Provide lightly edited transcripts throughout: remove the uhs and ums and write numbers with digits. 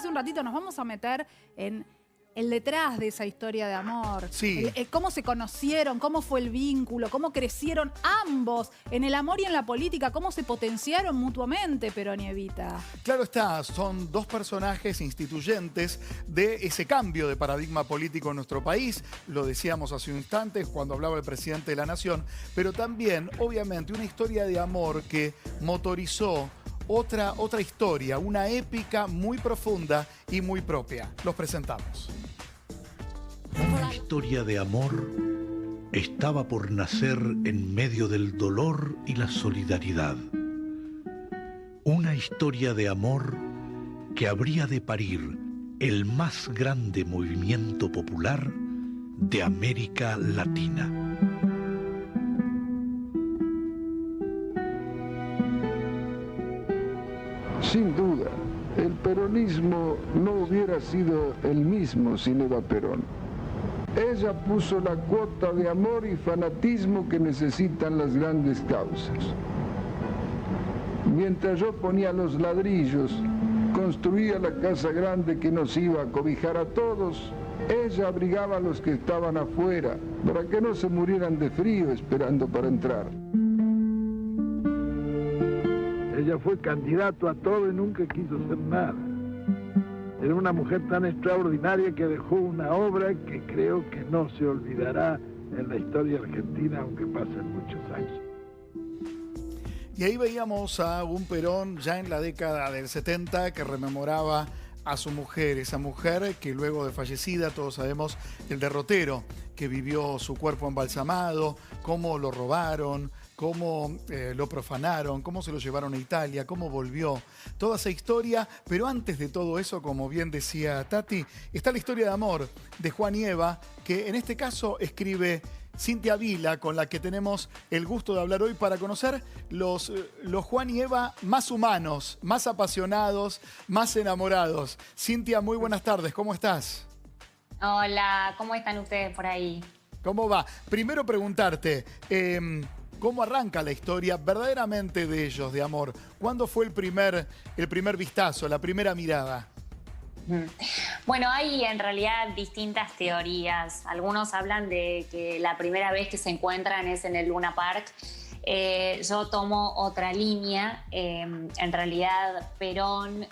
hace un ratito, nos vamos a meter en el detrás de esa historia de amor. Sí. Cómo se conocieron, cómo fue el vínculo, cómo crecieron ambos en el amor y en la política, cómo se potenciaron mutuamente Perón y Evita. Claro está, son dos personajes instituyentes de ese cambio de paradigma político en nuestro país. Lo decíamos hace un instante cuando hablaba el presidente de la Nación, pero también, obviamente, una historia de amor que motorizó otra historia, una épica muy profunda y muy propia. Los presentamos. Una historia de amor estaba por nacer en medio del dolor y la solidaridad. Una historia de amor que habría de parir el más grande movimiento popular de América Latina. Sin duda, el peronismo no hubiera sido el mismo sin Eva Perón. Ella puso la cuota de amor y fanatismo que necesitan las grandes causas. Mientras yo ponía los ladrillos, construía la casa grande que nos iba a cobijar a todos, ella abrigaba a los que estaban afuera para que no se murieran de frío esperando para entrar. Ella fue candidato a todo y nunca quiso ser nada. Era una mujer tan extraordinaria que dejó una obra que creo que no se olvidará en la historia argentina, aunque pasen muchos años. Y ahí veíamos a un Perón ya en la década del 70 que rememoraba a su mujer, esa mujer que luego de fallecida, todos sabemos el derrotero que vivió su cuerpo embalsamado, cómo lo robaron, cómo lo profanaron, cómo se lo llevaron a Italia, cómo volvió, toda esa historia. Pero antes de todo eso, como bien decía Tati, está la historia de amor de Juan y Eva, que en este caso escribe Cintia Vila, con la que tenemos el gusto de hablar hoy para conocer los Juan y Eva más humanos, más apasionados, más enamorados. Cintia, muy buenas tardes, ¿cómo estás? Hola, ¿cómo están ustedes por ahí? ¿Cómo va? Primero preguntarte, ¿cómo arranca la historia verdaderamente de ellos, de amor? ¿Cuándo fue el primer vistazo, la primera mirada? Bueno, hay en realidad distintas teorías. Algunos hablan de que la primera vez que se encuentran es en el Luna Park. Yo tomo otra línea. En realidad, Perón,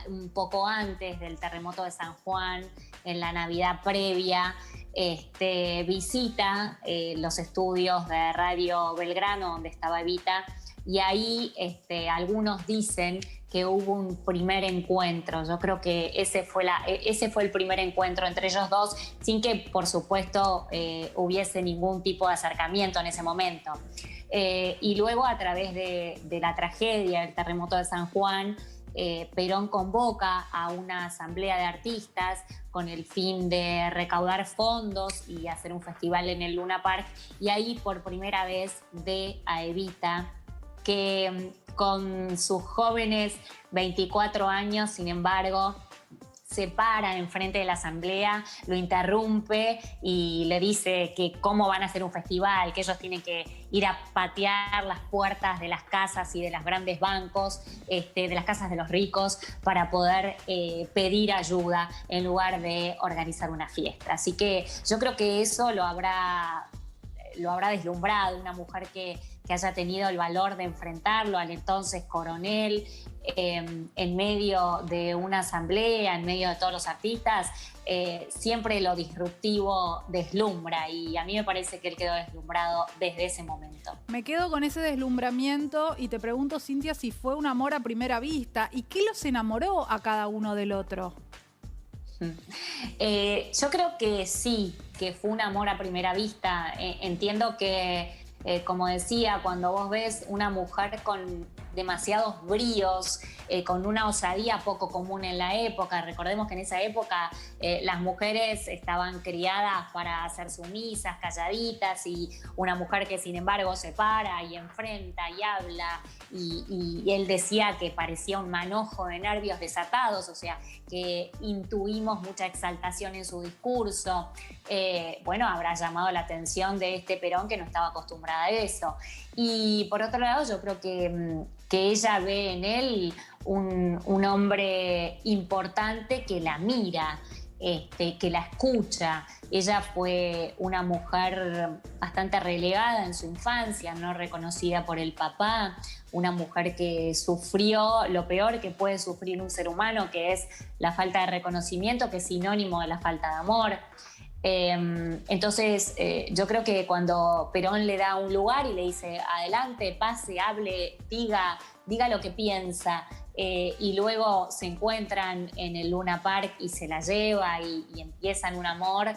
un poco antes del terremoto de San Juan, en la Navidad previa, visita los estudios de Radio Belgrano, donde estaba Evita, y ahí algunos dicen que hubo un primer encuentro. Yo creo que ese fue el primer encuentro entre ellos dos, sin que, por supuesto, hubiese ningún tipo de acercamiento en ese momento. Y luego, a través de la tragedia del terremoto de San Juan, Perón convoca a una asamblea de artistas con el fin de recaudar fondos y hacer un festival en el Luna Park, y ahí por primera vez ve a Evita, que con sus jóvenes 24 años, sin embargo, se para enfrente de la asamblea, lo interrumpe y le dice que cómo van a hacer un festival, que ellos tienen que ir a patear las puertas de las casas y de los grandes bancos, de las casas de los ricos, para poder pedir ayuda en lugar de organizar una fiesta. Así que yo creo que eso lo habrá deslumbrado, una mujer que haya tenido el valor de enfrentarlo al entonces coronel en medio de una asamblea, en medio de todos los artistas. Siempre lo disruptivo deslumbra, y a mí me parece que él quedó deslumbrado desde ese momento. Me quedo con ese deslumbramiento y te pregunto, Cintia, si fue un amor a primera vista y qué los enamoró a cada uno del otro. Yo creo que sí, que fue un amor a primera vista. Entiendo que, como decía, cuando vos ves una mujer con demasiados bríos, con una osadía poco común en la época. Recordemos que en esa época las mujeres estaban criadas para ser sumisas, calladitas, y una mujer que sin embargo se para y enfrenta y habla, y él decía que parecía un manojo de nervios desatados, o sea, que intuimos mucha exaltación en su discurso. Bueno, habrá llamado la atención de Perón, que no estaba acostumbrada a eso. Y por otro lado, yo creo que que ella ve en él un hombre importante que la mira, que la escucha. Ella fue una mujer bastante relegada en su infancia, no reconocida por el papá, una mujer que sufrió lo peor que puede sufrir un ser humano, que es la falta de reconocimiento, que es sinónimo de la falta de amor. Entonces, yo creo que cuando Perón le da un lugar y le dice, adelante, pase, hable, diga lo que piensa, y luego se encuentran en el Luna Park y se la lleva y empiezan un amor,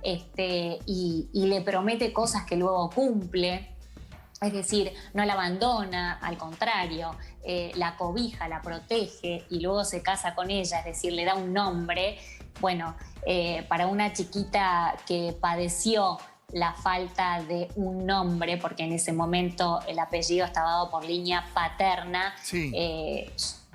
y le promete cosas que luego cumple. Es decir, no la abandona, al contrario, la cobija, la protege y luego se casa con ella, es decir, le da un nombre. Bueno, para una chiquita que padeció la falta de un nombre, porque en ese momento el apellido estaba dado por línea paterna, Sí.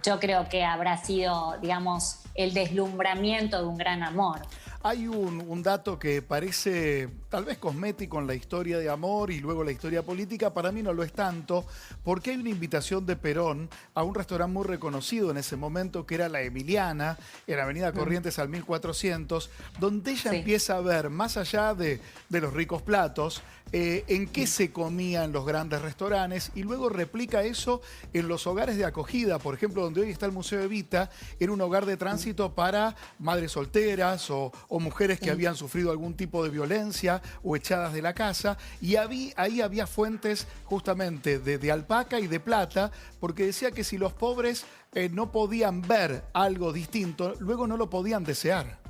Yo creo que habrá sido, digamos, el deslumbramiento de un gran amor. Hay un dato que parece tal vez cosmético en la historia de amor y luego la historia política. Para mí no lo es tanto, porque hay una invitación de Perón a un restaurante muy reconocido en ese momento, que era La Emiliana, en la Avenida Corrientes al 1400, donde ella empieza a ver, más allá de los ricos platos, en qué se comía en los grandes restaurantes, y luego replica eso en los hogares de acogida. Por ejemplo, donde hoy está el Museo Evita, era un hogar de tránsito para madres solteras o mujeres que habían sufrido algún tipo de violencia o echadas de la casa, y ahí había fuentes justamente de alpaca y de plata, porque decía que si los pobres no podían ver algo distinto, luego no lo podían desear.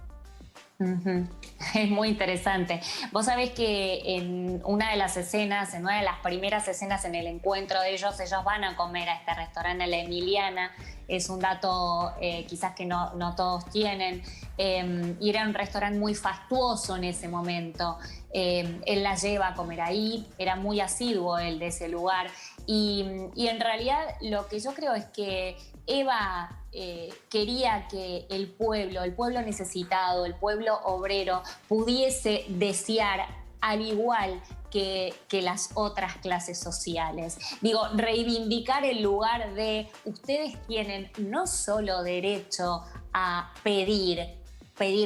Es muy interesante. Vos sabés que en una de las escenas, en una de las primeras escenas en el encuentro de ellos van a comer a este restaurante, La Emiliana. Es un dato quizás que no todos tienen. Y era un restaurante muy fastuoso en ese momento. Él la lleva a comer ahí, era muy asiduo él de ese lugar. Y en realidad lo que yo creo es que Eva quería que el pueblo necesitado, el pueblo obrero, pudiese desear al igual que las otras clases sociales. Digo, reivindicar el lugar de ustedes tienen no solo derecho a pedir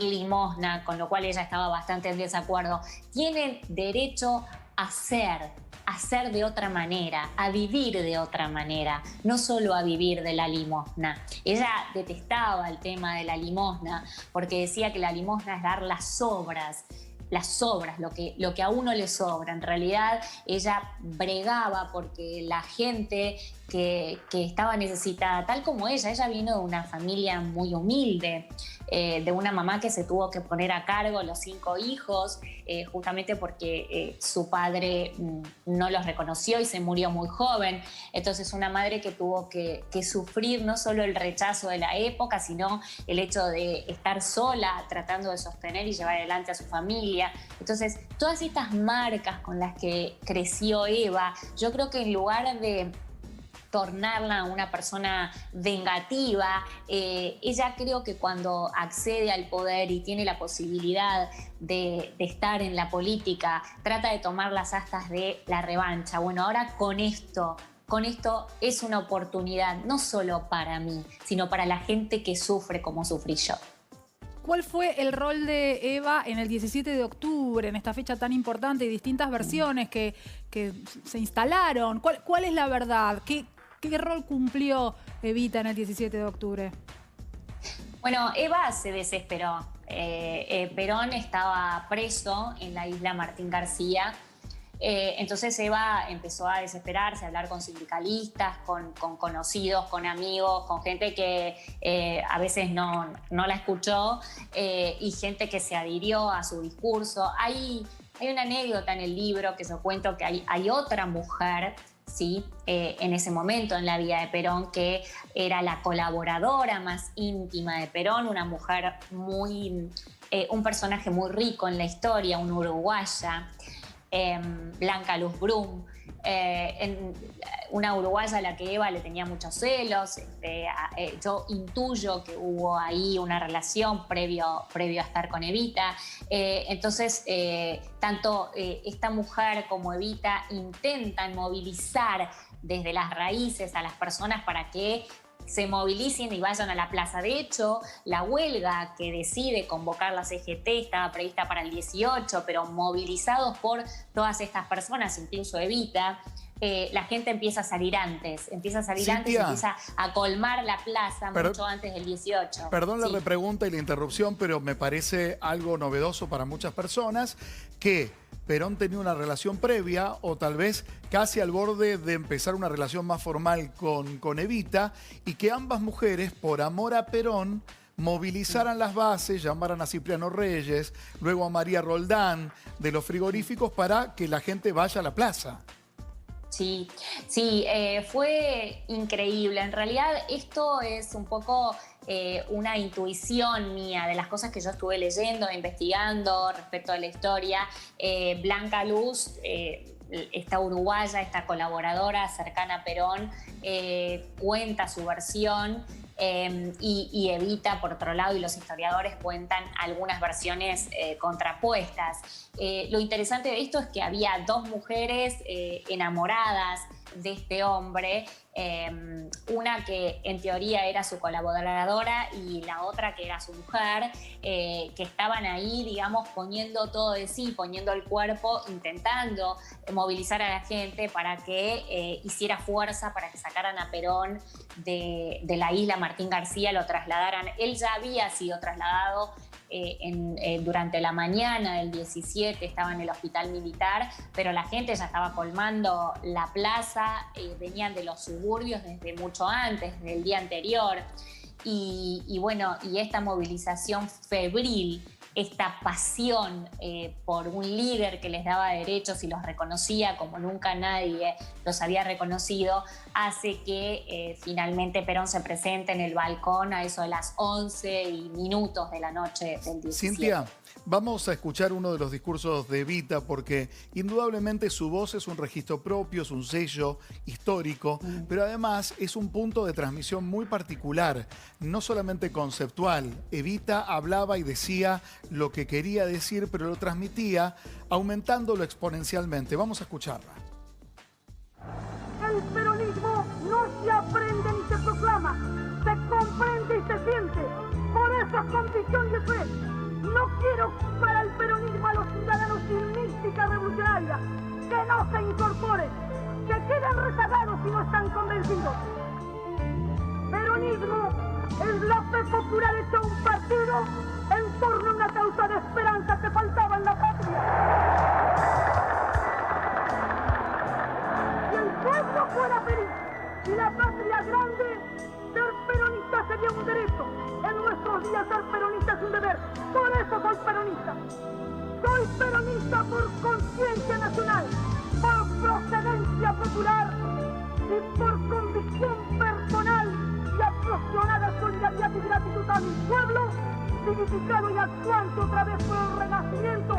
limosna, con lo cual ella estaba bastante en desacuerdo, tienen derecho a ser de otra manera, a vivir de otra manera, no solo a vivir de la limosna. Ella detestaba el tema de la limosna porque decía que la limosna es dar las sobras, lo que a uno le sobra. En realidad ella bregaba porque la gente que estaba necesitada, tal como ella vino de una familia muy humilde, de una mamá que se tuvo que poner a cargo los 5 hijos, justamente porque su padre no los reconoció y se murió muy joven. Entonces una madre que tuvo que sufrir no solo el rechazo de la época, sino el hecho de estar sola tratando de sostener y llevar adelante a su familia. Entonces todas estas marcas con las que creció Eva, yo creo que en lugar de tornarla una persona vengativa, ella creo que cuando accede al poder y tiene la posibilidad de estar en la política, trata de tomar las astas de la revancha. Bueno, ahora con esto es una oportunidad no solo para mí, sino para la gente que sufre como sufrí yo. ¿Cuál fue el rol de Eva en el 17 de octubre, en esta fecha tan importante y distintas versiones que se instalaron? ¿Cuál es la verdad? ¿Qué rol cumplió Evita en el 17 de octubre? Bueno, Eva se desesperó. Perón estaba preso en la isla Martín García. Entonces Eva empezó a desesperarse, a hablar con sindicalistas, con conocidos, con amigos, con gente que a veces no la escuchó, y gente que se adhirió a su discurso. Hay una anécdota en el libro que yo cuento que hay otra mujer, ¿sí? En ese momento en la vida de Perón, que era la colaboradora más íntima de Perón, una mujer un personaje muy rico en la historia, una uruguaya, Blanca Luz Brum, una uruguaya a la que Eva le tenía muchos celos. Yo intuyo que hubo ahí una relación previo a estar con Evita. Entonces, tanto esta mujer como Evita intentan movilizar desde las raíces a las personas para que se movilicen y vayan a la plaza. De hecho, la huelga que decide convocar la CGT estaba prevista para el 18, pero movilizados por todas estas personas, incluso Evita, la gente empieza a salir antes, empieza a colmar la plaza mucho antes del 18. Perdón la repregunta y la interrupción, pero me parece algo novedoso para muchas personas que Perón tenía una relación previa o tal vez casi al borde de empezar una relación más formal con Evita, y que ambas mujeres, por amor a Perón, movilizaran las bases, llamaran a Cipriano Reyes, luego a María Roldán de los frigoríficos para que la gente vaya a la plaza. Sí, fue increíble. En realidad esto es un poco una intuición mía de las cosas que yo estuve leyendo, investigando respecto a la historia. Blanca Luz, esta uruguaya, esta colaboradora cercana a Perón, cuenta su versión. Y Evita, por otro lado, y los historiadores cuentan algunas versiones contrapuestas. Lo interesante de esto es que había dos mujeres enamoradas de este hombre, una que en teoría era su colaboradora y la otra que era su mujer, que estaban ahí, digamos, poniendo todo de sí, poniendo el cuerpo, intentando movilizar a la gente para que hiciera fuerza, para que sacaran a Perón de la isla Martín García, lo trasladaran. Él ya había sido trasladado durante la mañana del 17, estaba en el hospital militar, pero la gente ya estaba colmando la plaza, venían de los suburbios desde mucho antes, del día anterior, y bueno, y esta movilización febril, esta pasión por un líder que les daba derechos y los reconocía como nunca nadie los había reconocido, hace que finalmente Perón se presente en el balcón a eso de las 11:00 de la noche del 17. Cintia, vamos a escuchar uno de los discursos de Evita porque indudablemente su voz es un registro propio, es un sello histórico, pero además es un punto de transmisión muy particular, no solamente conceptual. Evita hablaba y decía lo que quería decir, pero lo transmitía aumentándolo exponencialmente. Vamos a escucharla. El peronismo no se aprende ni se proclama, se comprende y se siente. Por eso es convicción de fe. No quiero para el peronismo a los ciudadanos sin mística revolucionaria, que no se incorporen, que queden rezagados si no están convencidos. Peronismo es la fe popular hecha un partido en torno a una causa de esperanza que faltaba en la patria. Si el pueblo fuera feliz y la patria grande, ser peronista sería un derecho. En nuestros días ser peronista es un deber. Por eso soy peronista. Soy peronista por conciencia nacional, por procedencia popular y por convicción personal y apasionada solidaridad y gratitud a mi pueblo, vivificado y actuante otra vez por el renacimiento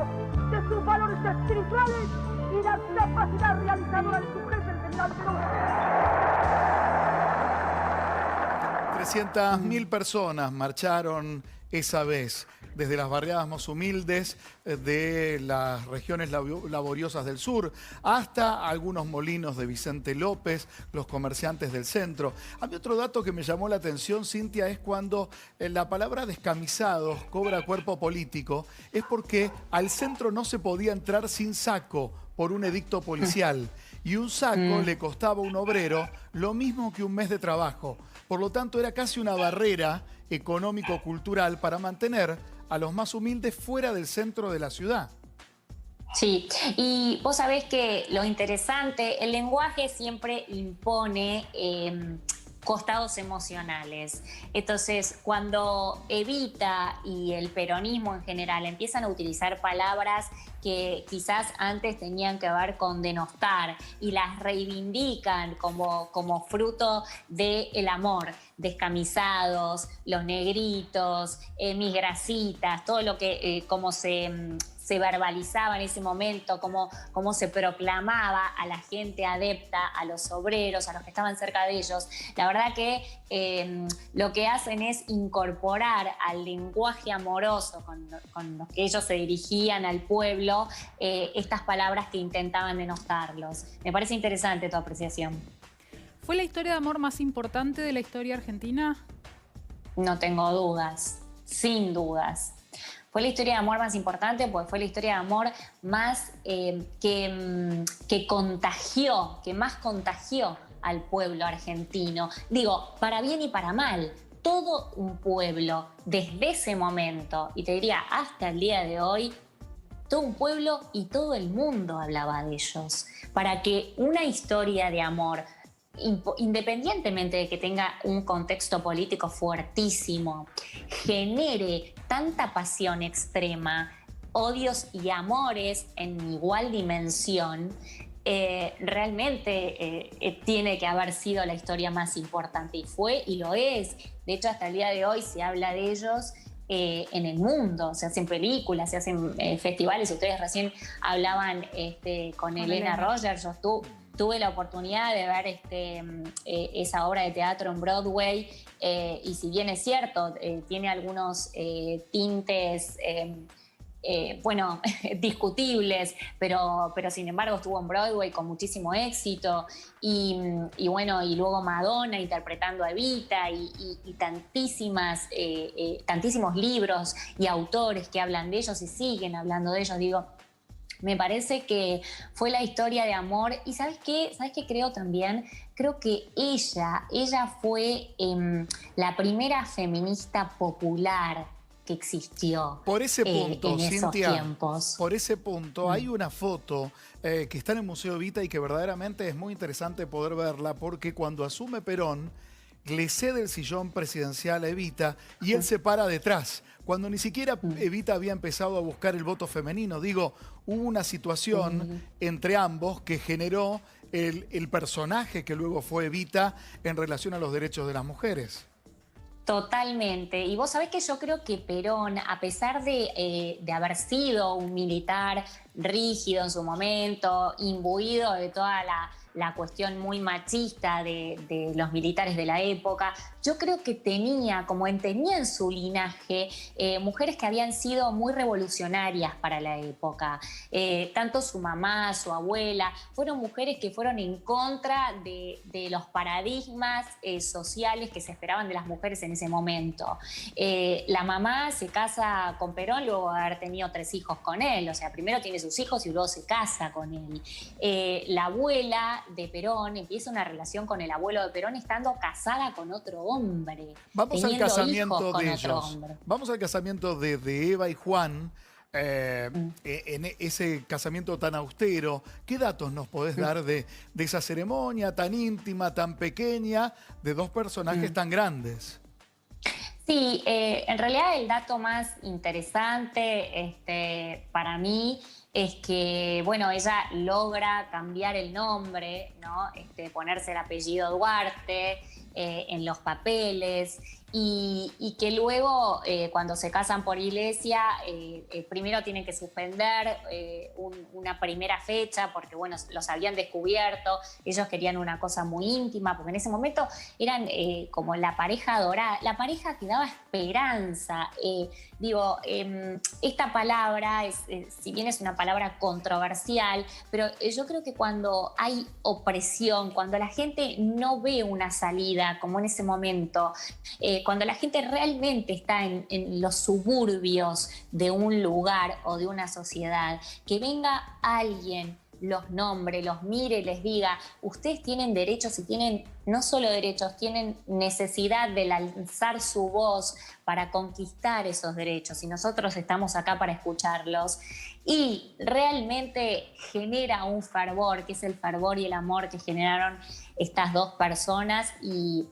de sus valores espirituales y la capacidad realizadora de su jefe, el general Perón. 300.000 personas marcharon esa vez, desde las barriadas más humildes de las regiones laboriosas del sur hasta algunos molinos de Vicente López, los comerciantes del centro. A mí otro dato que me llamó la atención, Cintia, es cuando la palabra descamisados cobra cuerpo político, es porque al centro no se podía entrar sin saco por un edicto policial. Y un saco le costaba a un obrero lo mismo que un mes de trabajo. Por lo tanto, era casi una barrera económico-cultural para mantener a los más humildes fuera del centro de la ciudad. Sí, y vos sabés que lo interesante, el lenguaje siempre impone costados emocionales. Entonces, cuando Evita y el peronismo en general empiezan a utilizar palabras que quizás antes tenían que ver con denostar y las reivindican como fruto del amor, descamisados, los negritos, mis grasitas, todo lo que como se verbalizaba en ese momento, cómo se proclamaba a la gente adepta, a los obreros, a los que estaban cerca de ellos. La verdad que lo que hacen es incorporar al lenguaje amoroso con los que ellos se dirigían al pueblo estas palabras que intentaban denostarlos. Me parece interesante tu apreciación. ¿Fue la historia de amor más importante de la historia argentina? No tengo dudas, sin dudas. Fue la historia de amor más importante porque fue la historia de amor más que contagió, que más contagió al pueblo argentino. Digo, para bien y para mal. Todo un pueblo, desde ese momento, y te diría hasta el día de hoy, todo un pueblo y todo el mundo hablaba de ellos. Para que una historia de amor, independientemente de que tenga un contexto político fuertísimo, genere tanta pasión extrema, odios y amores en igual dimensión, realmente tiene que haber sido la historia más importante, y fue y lo es. De hecho, hasta el día de hoy se habla de ellos en el mundo, se hacen películas, se hacen festivales. Ustedes recién hablaban con Elena Rogers. Yo tuve la oportunidad de ver esa obra de teatro en Broadway, y si bien es cierto, tiene algunos tintes discutibles, pero sin embargo estuvo en Broadway con muchísimo éxito, y luego Madonna interpretando a Evita, y tantísimos libros y autores que hablan de ellos y siguen hablando de ellos. Digo, me parece que fue la historia de amor. Y ¿sabes qué? ¿Sabes qué creo también? Creo que ella fue la primera feminista popular que existió. Por ese punto, en esos Cintia, tiempos. por ese punto, hay una foto que está en el Museo Evita y que verdaderamente es muy interesante poder verla, porque cuando asume Perón, le cede el sillón presidencial a Evita y él se para detrás, cuando ni siquiera Evita había empezado a buscar el voto femenino. Digo, hubo una situación entre ambos que generó el personaje que luego fue Evita en relación a los derechos de las mujeres. Totalmente. Y vos sabés que yo creo que Perón, a pesar de haber sido un militar rígido en su momento, imbuido de toda la cuestión muy machista de los militares de la época, yo creo que tenía en su linaje mujeres que habían sido muy revolucionarias para la época. Tanto su mamá, su abuela, fueron mujeres que fueron en contra de los paradigmas sociales que se esperaban de las mujeres en ese momento. La mamá se casa con Perón luego de haber tenido 3 hijos con él. O sea, primero tiene sus hijos y luego se casa con él. La abuela de Perón empieza una relación con el abuelo de Perón estando casada con otro hombre. Vamos al casamiento de ellos. Hombre. Vamos al casamiento de Eva y Juan. En ese casamiento tan austero, ¿qué datos nos podés dar de esa ceremonia tan íntima, tan pequeña, de 2 personajes tan grandes? Sí, en realidad el dato más interesante para mí es que, ella logra cambiar el nombre, ¿no? Ponerse el apellido Duarte en los papeles, y que luego, cuando se casan por iglesia, primero tienen que suspender una primera fecha porque, los habían descubierto. Ellos querían una cosa muy íntima, porque en ese momento eran como la pareja dorada, la pareja que daba esperanza. Esta palabra, si bien es una palabra controversial, pero yo creo que cuando hay opresión, cuando la gente no ve una salida, como en ese momento, cuando la gente realmente está en los suburbios de un lugar o de una sociedad, que venga alguien, los nombre, los mire, les diga, ustedes tienen derechos, y tienen no solo derechos, tienen necesidad de lanzar su voz para conquistar esos derechos, y nosotros estamos acá para escucharlos. Y realmente genera un fervor, que es el fervor y el amor que generaron estas 2 personas, y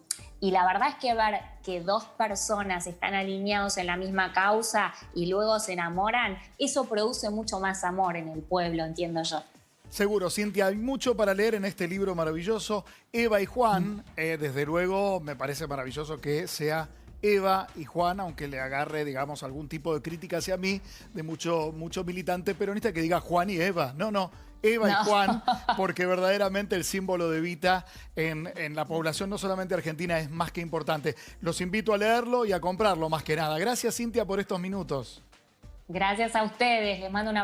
la verdad es que ver que 2 personas están alineados en la misma causa y luego se enamoran, eso produce mucho más amor en el pueblo, entiendo yo. Seguro, Cintia, hay mucho para leer en este libro maravilloso, Eva y Juan. Desde luego, me parece maravilloso que sea Eva y Juan, aunque le agarre, digamos, algún tipo de crítica hacia mí, de mucho militante peronista que diga Juan y Eva. No, Eva y Juan, porque verdaderamente el símbolo de Evita en la población, no solamente argentina, es más que importante. Los invito a leerlo y a comprarlo, más que nada. Gracias, Cintia, por estos minutos. Gracias a ustedes, les mando un abrazo.